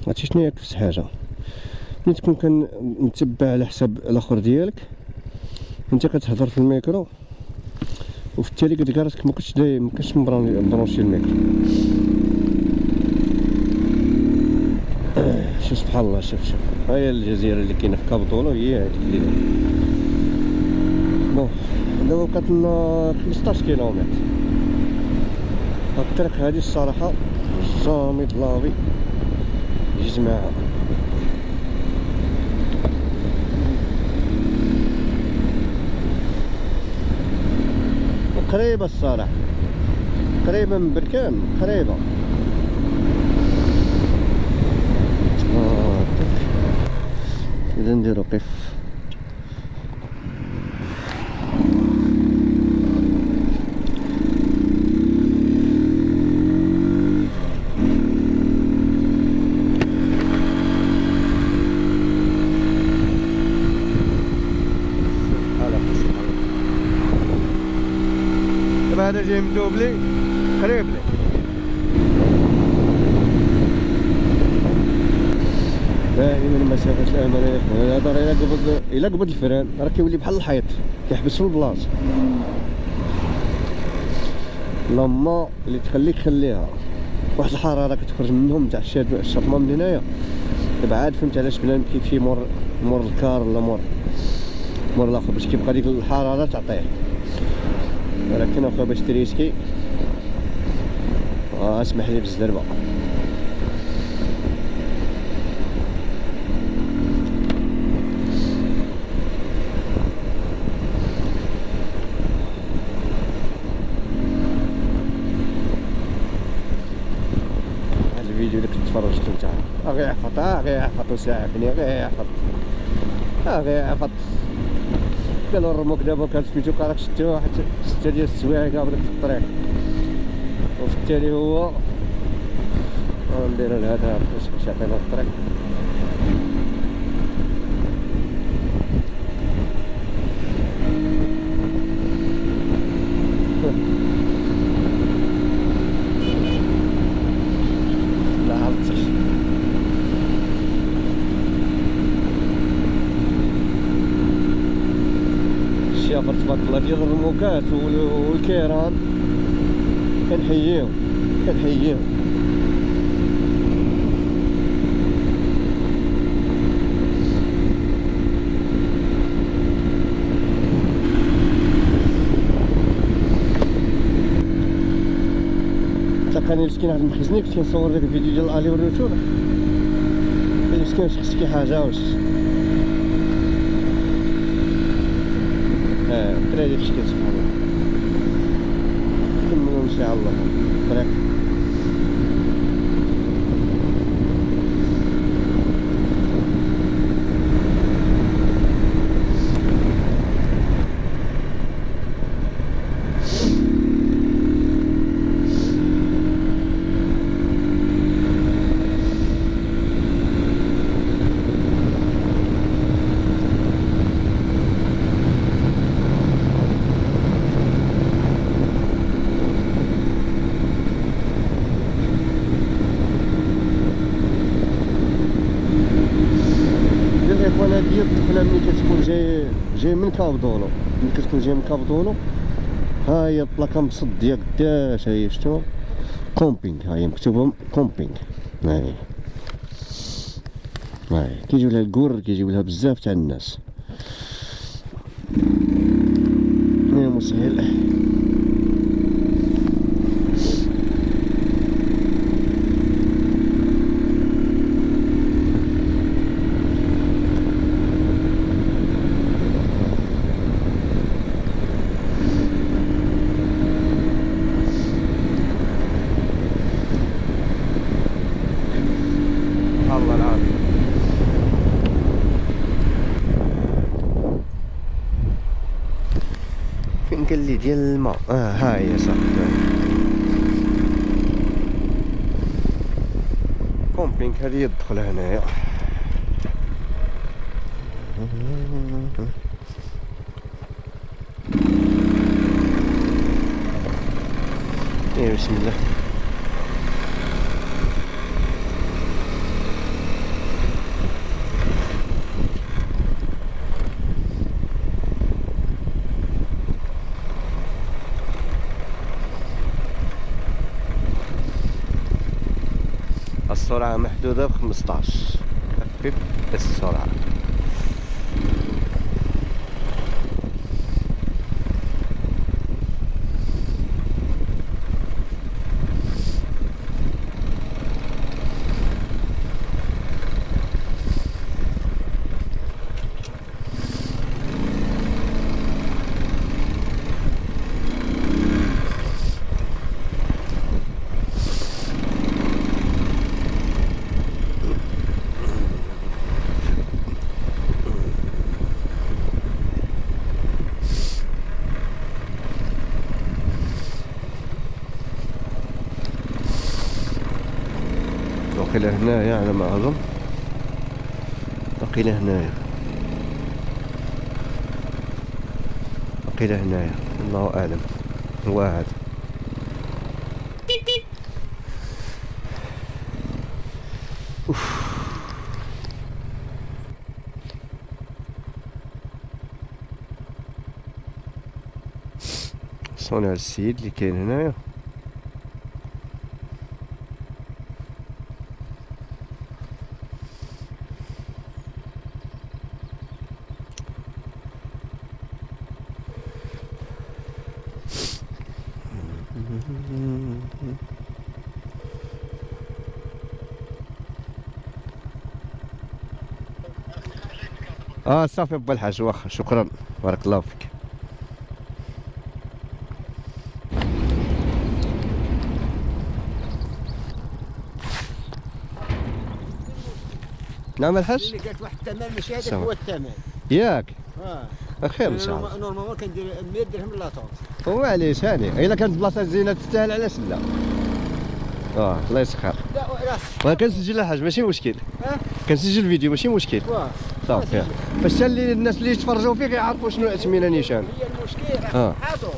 عرفتي شنو هي أكبس حاجة؟ ملي تكون كنتبع على حساب الاخر ديالك، انت كتهضر في الميكرو وفي التالي كتلقى راسك مكنتش مبرونشي الميكرو. شوف سبحان الله، شوف هاهي الجزيرة اللي كاينة في كابطولو هي هاديك اللي بون. دابا بقات لنا 15 كيلومتر. هاد الطريق هادي الصراحة جامي دلافي جيت معاها. قريبة الصراحة، قريبة من بركان، قريبة. إذا نديرو قف. دابا هذا جاي من دوبلي قريب لي. دائما المسافات الاماميه يا خويا. هذا راه الا قبض الفران راه كيولي بحال الحيط، كيحبس في البلاصه. لما اللي تخليك خليها واحد الحراره كتخرج منهم تاع الشطمه من هنايا، دابا عاد فهمت علاش بنادم كيمشي مور الكار ولا مور الاخر باش كيبقى ديك الحراره تعطيه. ولكن اخويا باش تريسكي اسمح لي بالزربه. الفيديو اللي كنت تفرجتو تاع غير عفط وساعدني غير عفط. قالوا الرموك دابا كان سميتو كراك شتي واحد 6 ديال السوايع كاع بداك الطريق، وفي التالي هو نديرو لهذا باش يعطينا الطريق. لا عرفتش الشافر تبارك الله ديال الرموكات والكيران كنحييهم. تلقاني مسكين واحد المخزني كنت كنصور داك الفيديو ديال الالي والروتور، قال مسكين واش خصك شي حاجه واش الدراري في شكل سبحان الله. كملوا ان شاء الله الطريق. الاخوان هادي هي الدخله ملي كتكون جاي من كابدونو. ملي كتكون جاي من كابدونو ها هي البلاكه مصديه قداش، ها هي شتو كومبينغ، ها هي مكتوبه كومبينغ. هاهي كيجيو لها الكور، كيجيو لها بزاف تاع الناس. يا مسهل. الله العافية. فين قال لي ديال الماء؟ ها هي صافي كومبينغ. هذه هي الدخلة هنايا. بسم الله. سرعة محدودة ب15. خفف السرعة. وقيل هنايا على ما أظن، وقيل هنايا، وقيل هنايا، الله أعلم. هو هذا. صانع السيد اللي كاين هنايا. صافي با الحاج، واخا شكرا بارك الله فيك. نعم الحاج. اللي قالت واحد الثمن ماشي هذاك هو الثمن ياك. خير ان انا شاء الله. نورمالمون كندير 100 درهم لاطون. ومعليش هاني الا كانت بلاصه زينه تستاهل، علاش لا. الله يسخر. لا كنسجل الحاج ماشي مشكل. كنسجل الفيديو ماشي مشكل. صافي باش اللي الناس اللي يتفرجوا فيك يعرفوا شنو الاثمنه نيشان. هي المشكل صحته.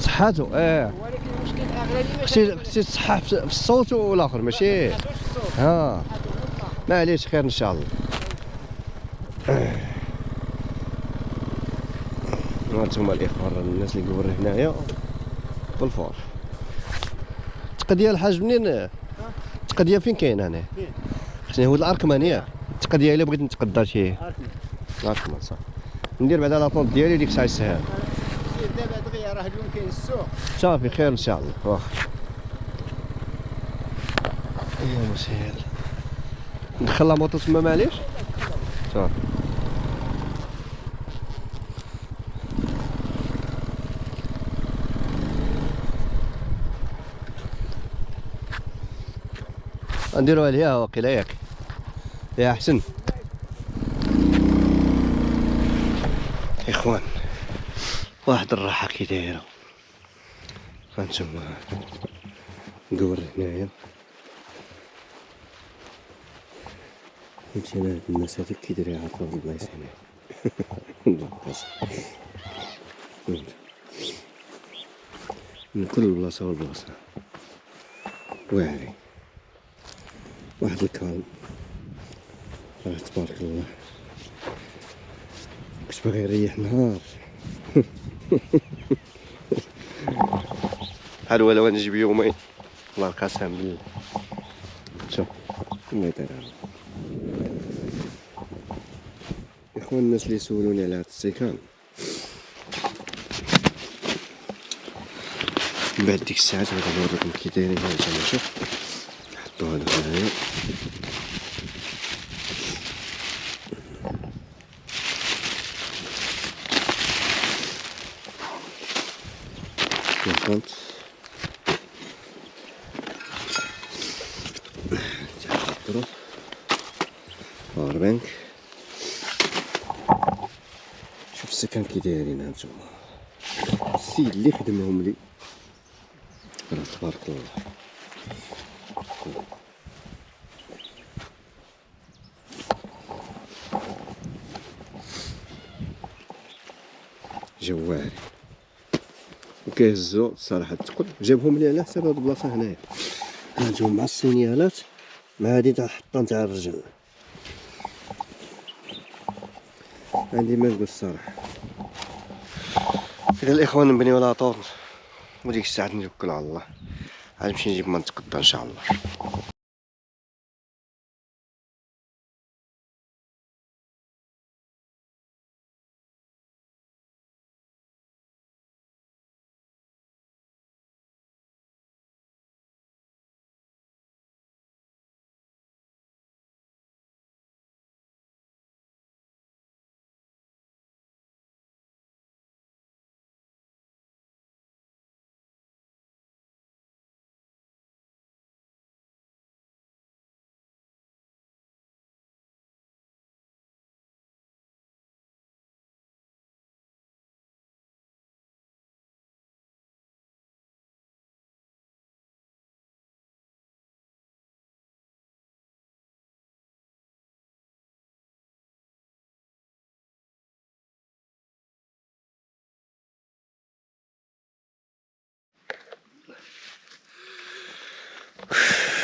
صحته ولكن المشكل الاغلبيه خصي الصحه في الصوت والاخر ماشي. معليش خير ان شاء الله. هانتوما الاخوان الناس اللي قبر هنايا بالفور. التقديه الحاج منين؟ التقديه فين كاين هنا؟ خصني هو الاركمان ياك. التقديه الا بغيت نتقدى شي الاركمان صافي. ندير بعدا لاطون ديالي ديك الساعه يسهل. دابا دغيا راه اليوم كاين السوق. صافي خير ان شاء الله. واخا اللهم سهل. ندخل لا موطو تما معليش؟ صافي. نديروها ليها واقيلا ياك. يا احسن. اخوان واحد الراحه كي دايره. هانتوما نقور هنايا. فهمتي انا هاد الناس هادوك كيديروا يعرفوا هاد البلايص هنا. من كل بلاصه والبلاصه واعري. واحد الكالم راه تبارك الله. كنت باغي نريح نهار. بحال ولا نجيب يومين الله القسم بالله. شوف كما يدير اخوان الناس اللي سولوني على هاد السيكان من بعد ديك الساعات غادي نوريكم كي دايرين. هانتوما شوف نحطوها هنايا. فهمت نحطو باور بانك. شوف السكان كي دايرين هانتوما. السيد اللي خدمهم لي راه تبارك الله. جواري وكيهزو الصراحه الثقل. جابهم لي على حساب هاد البلاصه هنايا. هانتوما مع السينيالات مع هادي تاع الحطان تاع الرجل. عندي ما نقول الصراحه. إذا الاخوان نبنيو لاطور وديك الساعه نتوكل على الله. غنمشي نجيب ما نتقدى ان شاء الله.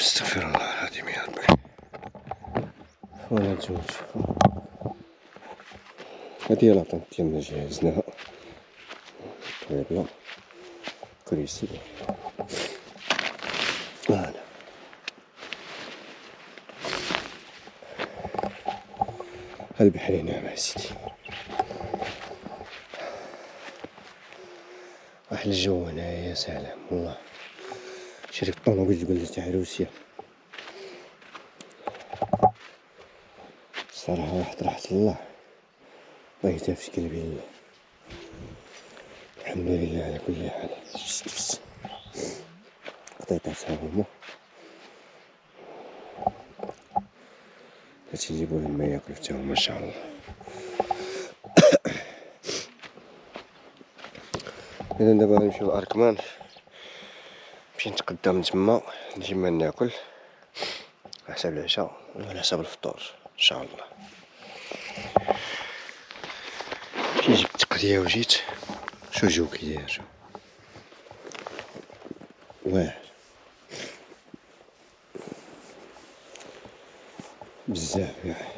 استغفر الله العظيم يا ربي. ولا نتوما تشوفو هادي هي لاطونط ديالنا جهزناها طويبلة كريسي. فوالا البحر ناعم سيدي. أحلى الجو هنايا يا سلام والله. شريت الطوموبيل تقول لي تاع روسيا الصراحة واحد راحة الله الله يتافش قلبي. الحمد لله على كل حال. قطيطاتها هما هادشي نجيبو لما ياكلو حتى هما ان شاء الله. اذا دابا غنمشيو لاركمان نمشي نتقدى من تما نجي ما ناكل على حساب العشاء ولا على حساب الفطور ان شاء الله. كي جبت التقليه وجيت شو جو كي داير شو واعر بزاف كاع.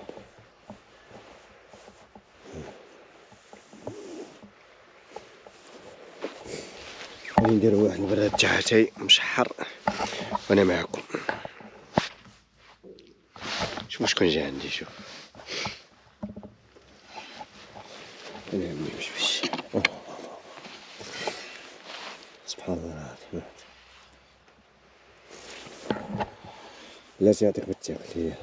غادي نديرو واحد البراد تاع اتاي مشحر وانا معكم. شوف شكون جا عندي شوف انا عمي مش سبحان الله العظيم. لا يعطيك بالتاكل هي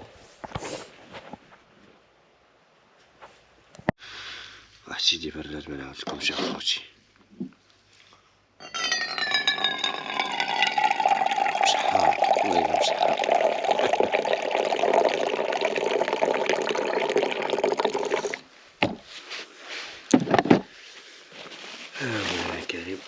واحد سيدي براد ما نعاودلكمش اخوتي. مشحار والله مشحار. الله كريم.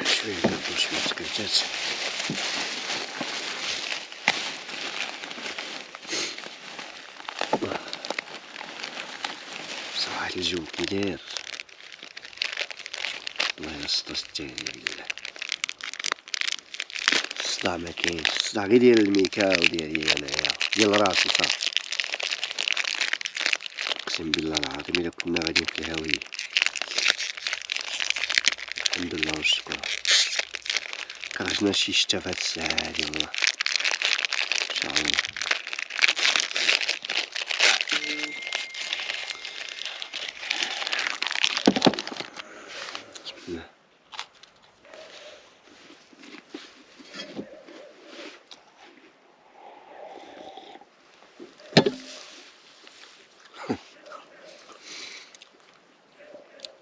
شوية كنت شوية سكرتات صراحة الجو كي داير والله الا الصداع بالله. الصداع مكاينش الصداع غير ديال الميكا وديالي انايا ديال راسي صافي. اقسم بالله العظيم الا كنا غاديين في الهاوية. الحمد لله والشكر كرهنا شي شتا في هاد الساعة هادي والله ان شاء الله. بسم الله.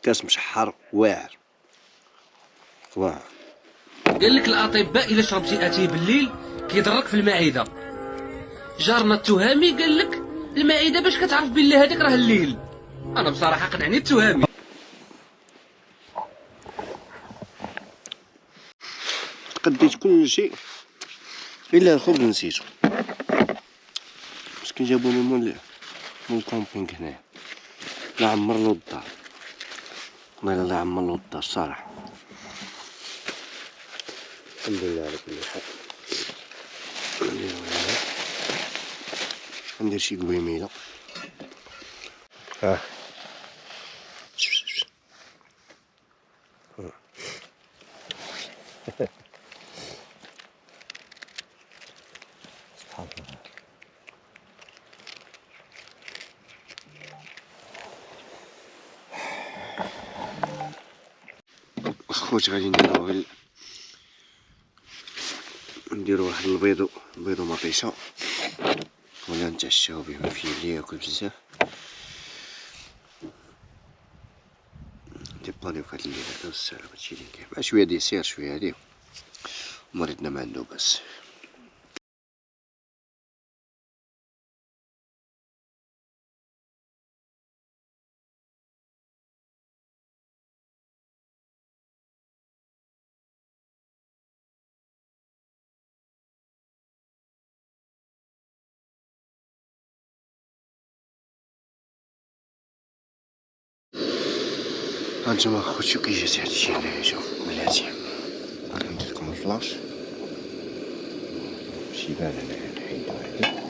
كاس مشحر واعر واعر. قال لك الاطباء الا شربتي اتاي بالليل كيضرك في المعده. جارنا التهامي قال لك المعده باش كتعرف بالله هذاك راه الليل. انا بصراحه قنعني التهامي. تقديت كل شيء الا الخبز نسيتو مسكين جابوني مول الكامبينغ هنايا. لا عمرلو الدار والله لا عمرلو الدار صراحة. الحمد لله على كل حال. ندير شي قويميلة سبحان الله. اخوتي غادي نديرو واحد البيض ومطيشة ولا نتعشاو به ما فيه اللي ياكل بزاف. ديبلانيو في هاد الليلة والسلام هادشي اللي كاين مع شوية ديسير شوية هادي ومريضنا ما عندو باس. هانتوما خوتي كي جات هادشي هنايا شوف بلاتي غادي ندير لكم الفلاش شي بان هنايا نحيدو هادي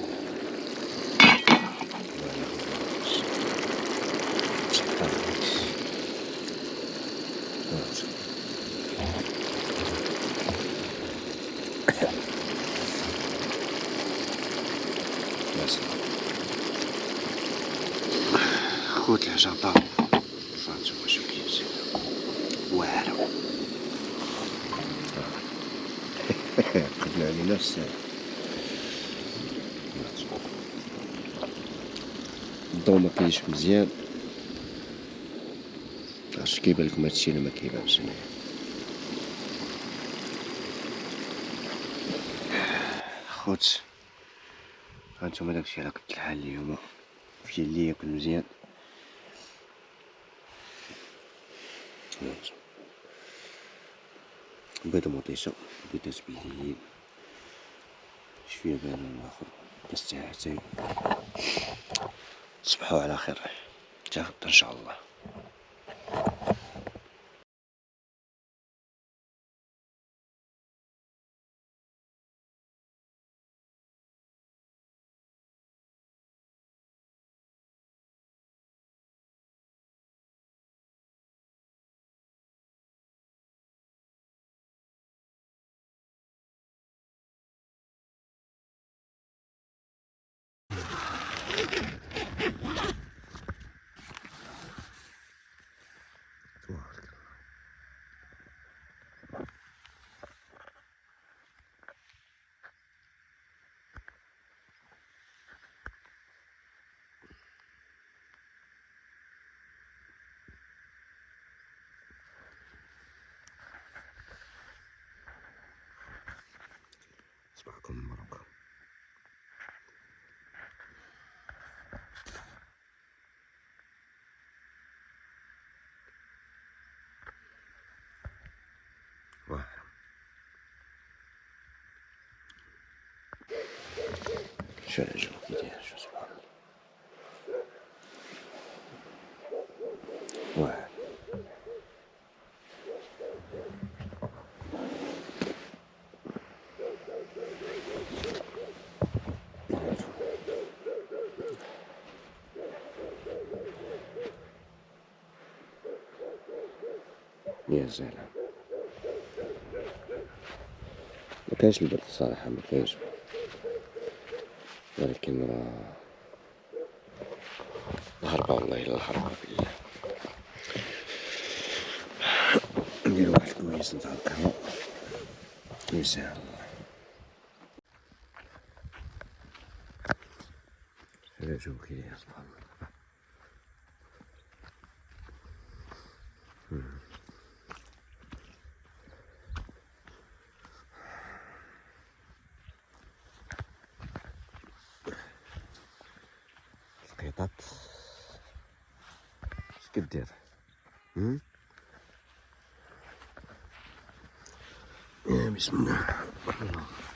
خوت العجاطة فهمتوما شو كيجي واعرة قبل علينا الساعة الضو مكاينش مزيان عرفتش كيبان لكم هادشي ولا ما كيبانش هنايا خوت هانتوما داكشي على قد الحال اليوم في اللي ياكل مزيان بيض مطيشة بيضات بالليل شوية بان الاخر بس تاعتي تصبحوا على خير حتى غدا ان شاء الله. صباحكم مبروك. شو الجو كي داير شو سبحان الله واعر يا سلام مكاينش البرد الصراحة مكاينش ولكن راه الهربة والله إلا الهربة بالله. ندير واحد كويس نتاع القهوة ويسهل الله. هذا جو كي داير سبحان الله. القطط اش كدير بسم الله الرحمن الرحيم.